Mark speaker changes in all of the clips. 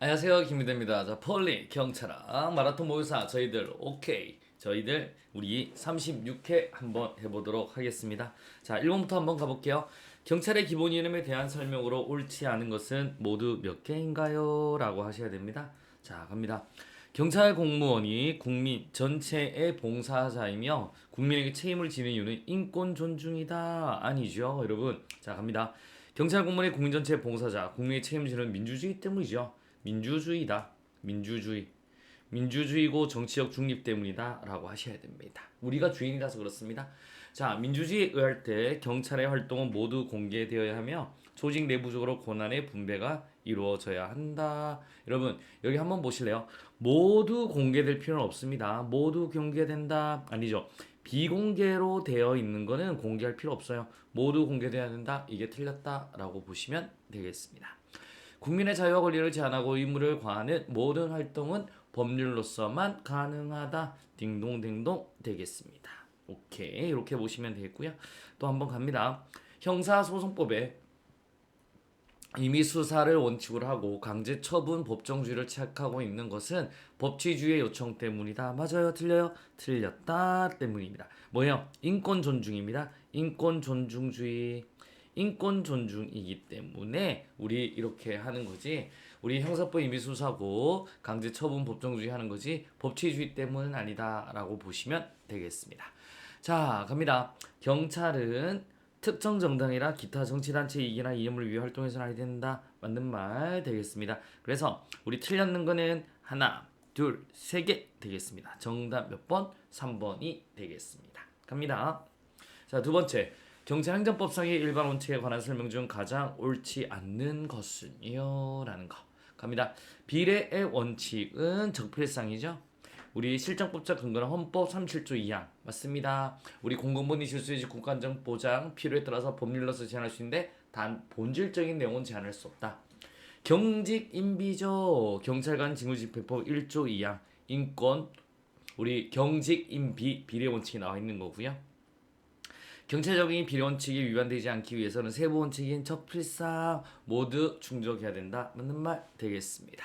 Speaker 1: 안녕하세요, 김민대입니다. 자, 폴리 경찰학 마라톤 모의사 저희들 오케이. 저희들 우리 36회 한번 해보도록 하겠습니다. 자, 1번부터 한번 가볼게요. 경찰의 기본 이름에 대한 설명으로 옳지 않은 것은 모두 몇 개인가요? 라고 하셔야 됩니다. 자, 갑니다. 경찰 공무원이 국민 전체의 봉사자이며 국민에게 책임을 지는 이유는 인권 존중이다. 아니죠, 여러분. 자, 갑니다. 경찰 공무원의 국민 전체의 봉사자, 국민의 책임을 지는 민주주의 때문이죠. 민주주의다. 민주주의. 민주주의고 정치적 중립 때문이다 라고 하셔야 됩니다. 우리가 주인이라서 그렇습니다. 자, 민주주의에 의할 때 경찰의 활동은 모두 공개되어야 하며 조직 내부적으로 권한의 분배가 이루어져야 한다. 여러분, 여기 한번 보실래요? 모두 공개될 필요는 없습니다. 모두 공개된다. 아니죠. 비공개로 되어 있는 거는 공개할 필요 없어요. 모두 공개돼야 된다. 이게 틀렸다라고 보시면 되겠습니다. 국민의 자유와 권리를 제한하고 의무를 과하는 모든 활동은 법률로서만 가능하다. 딩동댕동 되겠습니다. 오케이, 이렇게 보시면 되겠고요. 또 한번 갑니다. 형사소송법에 이미 수사를 원칙으로 하고 강제 처분 법정주의를 취약하고 있는 것은 법치주의의 요청 때문이다. 맞아요? 틀려요? 틀렸다 때문입니다. 뭐예요? 인권 존중입니다. 인권 존중주의. 인권 존중이기 때문에 우리 이렇게 하는 거지. 우리 형사법 임의 수사고 강제 처분 법정주의 하는 거지 법치주의 때문은 아니다라고 보시면 되겠습니다. 자, 갑니다. 경찰은 특정 정당이나 기타 정치단체 이익이나 이념을 위해 활동해서는 아니 된다. 맞는 말 되겠습니다. 그래서 우리 틀렸는 거는 하나, 둘, 세 개 되겠습니다. 정답 몇 번? 3번이 되겠습니다. 갑니다. 자, 두 번째. 경찰 행정법상의 일반 원칙에 관한 설명 중 가장 옳지 않는 것은요? 라는 거. 갑니다. 비례의 원칙은 적필상이죠. 우리 실정법적 근거는 헌법 37조 2항 맞습니다. 우리 공공본이 실수의 국가안전 보장 필요에 따라서 법률로서 제한할 수 있는데 단 본질적인 내용은 제한할 수 없다. 경직 인비죠. 경찰관 직무집행법 1조 2항 인권 우리 경직 인비 비례 원칙이 나와 있는 거고요. 경찰적인 비례 원칙이 위반되지 않기 위해서는 세부 원칙인 적필상 모두 충족해야 된다. 맞는 말 되겠습니다.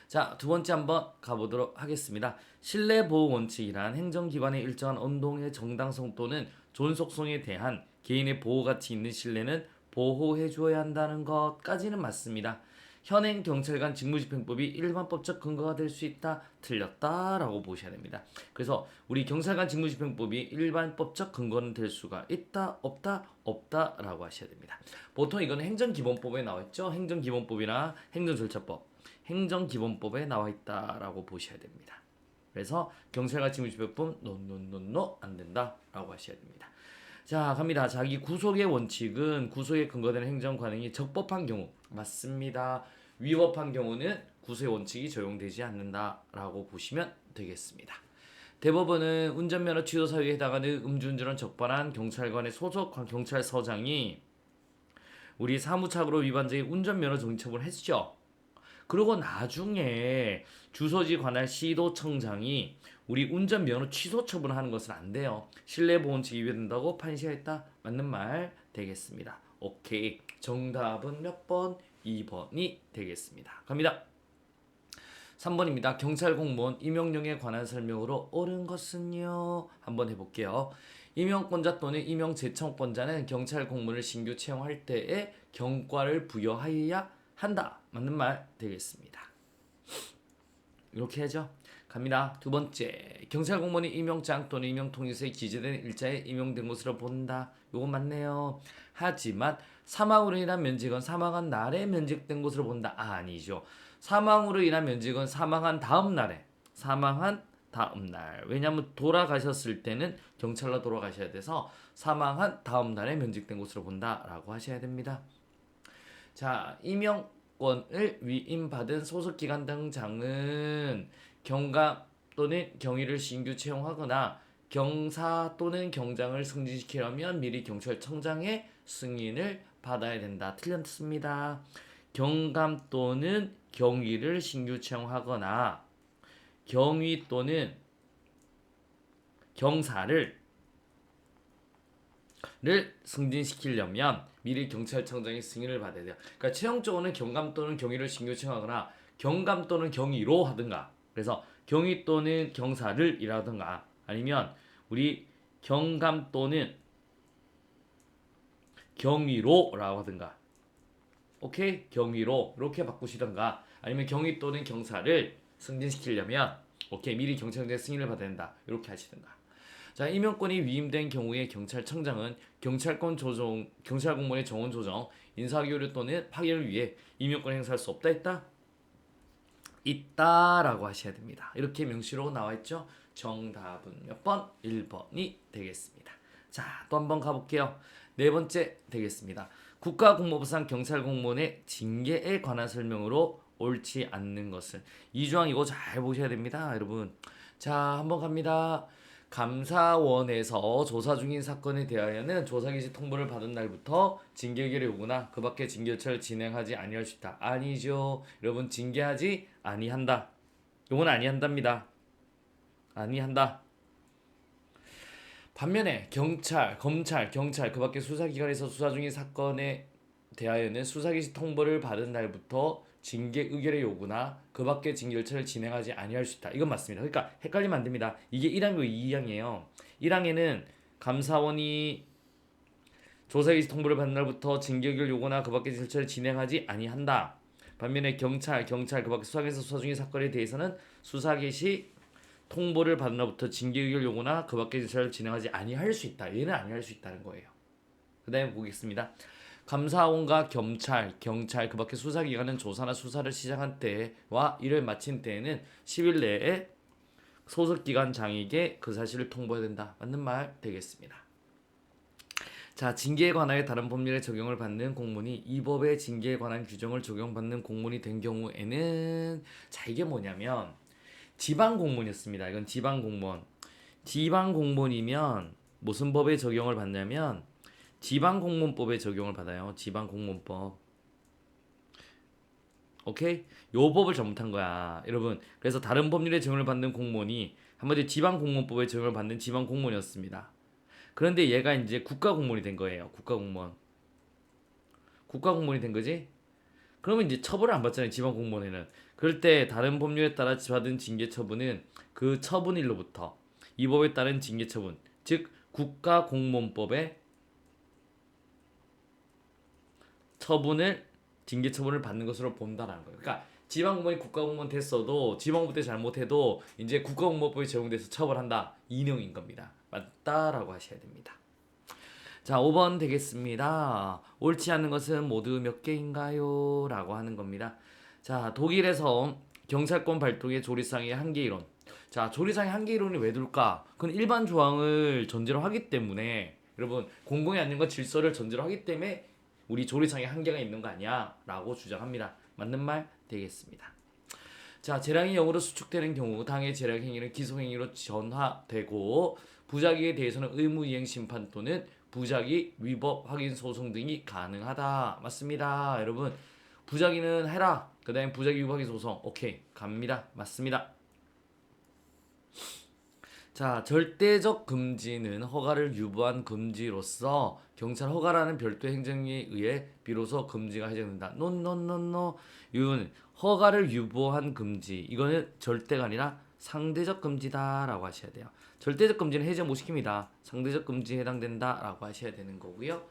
Speaker 1: 자, 두 번째 한번 가보도록 하겠습니다. 신뢰보호 원칙이란 행정기관의 일정한 운동의 정당성 또는 존속성에 대한 개인의 보호 가치 있는 신뢰는 보호해 주어야 한다는 것까지는 맞습니다. 현행 경찰관 직무집행법이 일반법적 근거가 될 수 있다. 틀렸다라고 보셔야 됩니다. 그래서 우리 경찰관 직무집행법이 일반법적 근거는 될 수가 있다. 없다. 없다라고 하셔야 됩니다. 보통 이거는 행정기본법에 나와 있죠. 행정기본법이나 행정절차법. 행정기본법에 나와 있다라고 보셔야 됩니다. 그래서 경찰관 직무집행법 노노노노 안 된다라고 하셔야 됩니다. 자, 갑니다. 자기 구속의 원칙은 구속에 근거되는 행정 관행이 적법한 경우 맞습니다. 위법한 경우는 구속의 원칙이 적용되지 않는다라고 보시면 되겠습니다. 대법원은 운전면허 취소 사유에 해당하는 음주운전을 적발한 경찰관의 소속 경찰서장이 우리 사무착오로 위반자의 운전면허 정지처분을 했죠. 그리고 나중에 주소지 관할 시도청장이 우리 운전면허 취소 처분하는 것은 안 돼요. 실내보온칙이 위반된다고 판시했다. 맞는 말 되겠습니다. 오케이. 정답은 몇 번? 2번이 되겠습니다. 갑니다. 3번입니다. 경찰 공무원 임용령에 관한 설명으로 옳은 것은요? 한번 해볼게요. 임용권자 또는 임용제청권자는 경찰 공무원을 신규 채용할 때에 경과를 부여하여야 한다. 맞는 말 되겠습니다. 이렇게 하죠. 갑니다. 두 번째. 경찰 공무원이 임용장 또는 임용통지서에 기재된 일자에 임용된 것으로 본다. 요거 맞네요. 하지만 사망으로 인한 면직은 사망한 날에 면직된 것으로 본다. 아니죠. 사망으로 인한 면직은 사망한 다음 날에 사망한 다음 날. 왜냐하면 돌아가셨을 때는 경찰로 돌아가셔야 돼서 사망한 다음 날에 면직된 것으로 본다라고 하셔야 됩니다. 자, 임용권을 위임받은 소속기관 등장은 경감 또는 경위를 신규 채용하거나 경사 또는 경장을 승진시키려면 미리 경찰청장의 승인을 받아야 된다. 틀렸습니다. 경감 또는 경위를 신규 채용하거나 경위 또는 경사를 승진시키려면 미리 경찰청장의 승인을 받아야 돼요. 그러니까 채용적으로는 경감 또는 경위를 신규 채용하거나 경감 또는 경위로 하든가. 그래서 경위 또는 경사를 이라든가 아니면 우리 경감 또는 경위로라고 하든가. 오케이? 경위로 이렇게 바꾸시던가 아니면 경위 또는 경사를 승진시키려면 오케이 미리 경찰청장 승인을 받아야 된다 이렇게 하시든가. 자, 임용권이 위임된 경우에 경찰청장은 경찰 공무원의 정원 조정, 인사교류 또는 파견을 위해 임용권 행사할 수 없다 했다? 있다라고 하셔야 됩니다. 이렇게 명시로 나와 있죠. 정답은 몇 번? 1번이 되겠습니다. 자, 또 한번 가볼게요. 네 번째 되겠습니다. 국가공무법상 경찰 공무원의 징계에 관한 설명으로 옳지 않는 것은 이 조항 이거 잘 보셔야 됩니다, 여러분. 자, 한번 갑니다. 감사원에서 조사 중인 사건에 대하여는 조사 개시 통보를 받은 날부터 징계 의결의 요구나 그 밖에 징계 절차를 진행하지 아니할 수 있다. 아니죠. 여러분 징계하지 아니한다. 요건 아니한답니다. 아니한다. 반면에 경찰, 검찰, 경찰 그 밖에 수사기관에서 수사 중인 사건에 대하여는 수사 개시 통보를 받은 날부터 징계 의결의 요구나 그 밖의 징계 절차를 진행하지 아니할 수 있다. 이건 맞습니다. 그러니까 헷갈리면 안 됩니다. 이게 1항이고 2항이에요. 1항에는 감사원이 조사 개시 통보를 받은 날부터 징계 의결 요구나 그 밖의 절차를 진행하지 아니한다. 반면에 경찰 그 밖의 수사기관에서 수사 중인 사건에 대해서는 수사 개시 통보를 받은 날부터 징계 의결 요구나 그 밖의 절차를 진행하지 아니할 수 있다. 얘는 아니할 수 있다는 거예요. 그 다음에 보겠습니다. 감사원과 경찰 그 밖의 수사기관은 조사나 수사를 시작한 때와 이를 마친 때에는 10일 내에 소속기관장에게 그 사실을 통보해야 된다. 맞는 말 되겠습니다. 자, 징계에 관하여 다른 법률의 적용을 받는 공무원이 이 법의 징계에 관한 규정을 적용받는 공무원이 된 경우에는 자, 이게 뭐냐면 지방공무원이었습니다. 이건 지방공무원. 지방공무원이면 무슨 법에 적용을 받냐면 지방공무원법에 적용을 받아요. 지방공무원법. 오케이? 요 법을 잘못한 거야. 여러분. 그래서 다른 법률에 적용을 받는 공무원이 한마디로 지방공무원법에 적용을 받는 지방공무원이었습니다. 그런데 얘가 이제 국가공무원이 된 거예요. 국가공무원. 국가공무원이 된 거지? 그러면 이제 처벌을 안 받잖아요. 지방공무원에는. 그럴 때 다른 법률에 따라 받은 징계 처분은 그 처분일로부터 이 법에 따른 징계 처분, 즉 국가공무원법에 징계 처분을 받는 것으로 본다라는 거예요. 그러니까 지방공무원이 국가공무원 됐어도 지방부 때 잘못해도 이제 국가공무원법에 적용돼서 처벌한다. 이 내용인 겁니다. 맞다라고 하셔야 됩니다. 자, 5번 되겠습니다. 옳지 않은 것은 모두 몇 개인가요? 라고 하는 겁니다. 자, 독일에서 경찰권 발동의 조리상의 한계 이론. 자, 조리상의 한계 이론이 왜 둘까? 그건 일반 조항을 전제로 하기 때문에 여러분 공공의 안녕과 질서를 전제로 하기 때문에 우리 조리상의 한계가 있는 거 아니야? 라고 주장합니다. 맞는 말 되겠습니다. 자, 재량이 0으로 수축되는 경우 당의 재량 행위는 기소행위로 전화되고 부작위에 대해서는 의무이행 심판 또는 부작위 위법 확인 소송 등이 가능하다. 맞습니다. 여러분 부작위는 해라. 그 다음에 부작위 위법 확인 소송. 오케이 갑니다. 맞습니다. 자, 절대적 금지는 허가를 유보한 금지로서 경찰 허가라는 별도의 행정에 의해 비로소 금지가 해제된다. 노노노노. 이건 허가를 유보한 금지. 이거는 절대가 아니라 상대적 금지다라고 하셔야 돼요. 절대적 금지는 해제 못 시킵니다. 상대적 금지에 해당된다라고 하셔야 되는 거고요.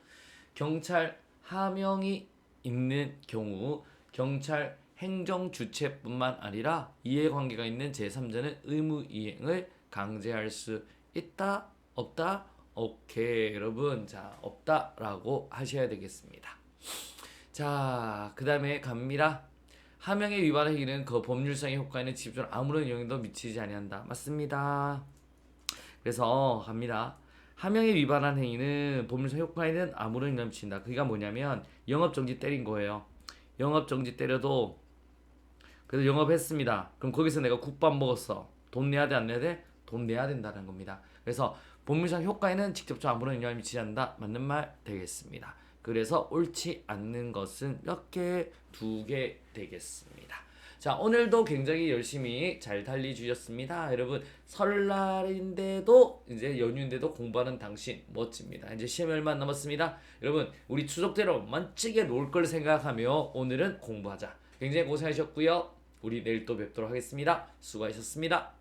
Speaker 1: 경찰 하명이 있는 경우 경찰 행정 주체뿐만 아니라 이해관계가 있는 제3자는 의무 이행을 강제할 수 있다? 없다? 오케이 여러분 자 없다라고 하셔야 되겠습니다. 자, 그 다음에 갑니다. 하명의 위반 행위는 그 법률상의 효과에는 직접적으로 아무런 영향도 미치지 아니한다. 맞습니다. 그래서 갑니다. 하명에 위반한 행위는 법률상 효과에는 아무런 영향을 미친다. 그게 뭐냐면 영업정지 때린 거예요. 영업정지 때려도 그래서 영업했습니다. 그럼 거기서 내가 국밥 먹었어. 돈 내야 돼 안 내야 돼? 돈 내야 된다는 겁니다. 그래서 법률상 효과에는 직접적으로 아무런 영향을 미치지 않는다. 맞는 말 되겠습니다. 그래서 옳지 않는 것은 몇 개? 2개 되겠습니다. 자, 오늘도 굉장히 열심히 잘 달리주셨습니다. 여러분 설날인데도 이제 연휴인데도 공부하는 당신 멋집니다. 이제 시험이 얼마 안 남았습니다. 여러분 우리 추석대로 멋지게 놀 걸 생각하며 오늘은 공부하자. 굉장히 고생하셨고요. 우리 내일 또 뵙도록 하겠습니다. 수고하셨습니다.